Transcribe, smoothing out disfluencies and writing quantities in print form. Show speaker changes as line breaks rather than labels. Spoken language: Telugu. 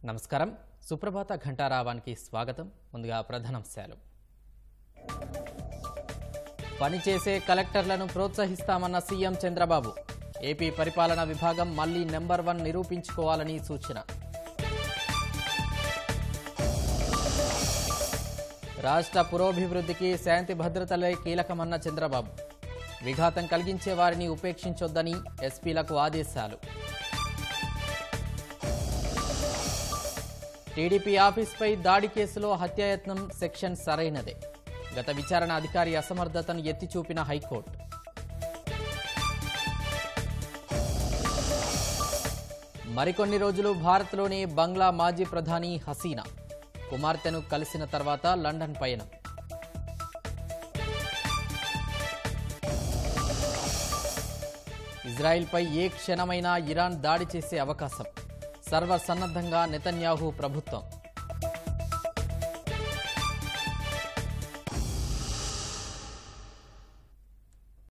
నమస్కారం సుప్రభాత ఘంటారావానికి స్వాగతం ముందుగా ప్రధానాంశాలు పనిచేసే కలెక్టర్లను ప్రోత్సహిస్తామన్న సీఎం చంద్రబాబు ఏపీ పరిపాలనా విభాగం మళ్లీ నెంబర్ 1 నిరూపించుకోవాలని సూచన రాష్ట్ర పురోభివృద్ధికి శాంతి భద్రతలే కీలకమన్న చంద్రబాబు విఘాతం కలిగించే వారిని ఉపేక్షించొద్దని ఎస్పీలకు ఆదేశాలు టీడీపీ ఆఫీస్పై దాడి కేసులో హత్యాయత్నం సెక్షన్ సరైనదే గత విచారణ అధికారి అసమర్థతను ఎత్తిచూపిన హైకోర్టు మరికొన్ని రోజులు భారత్లోనే బంగ్లా మాజీ ప్రధాని హసీనా కుమార్తెను కలిసిన తర్వాత లండన్ పయనం ఇజ్రాయెల్పై ఏ క్షణమైనా ఇరాన్ దాడి చేసే అవకాశం సర్వసన్నద్ధంగా నెతన్యాహు ప్రభుత్వం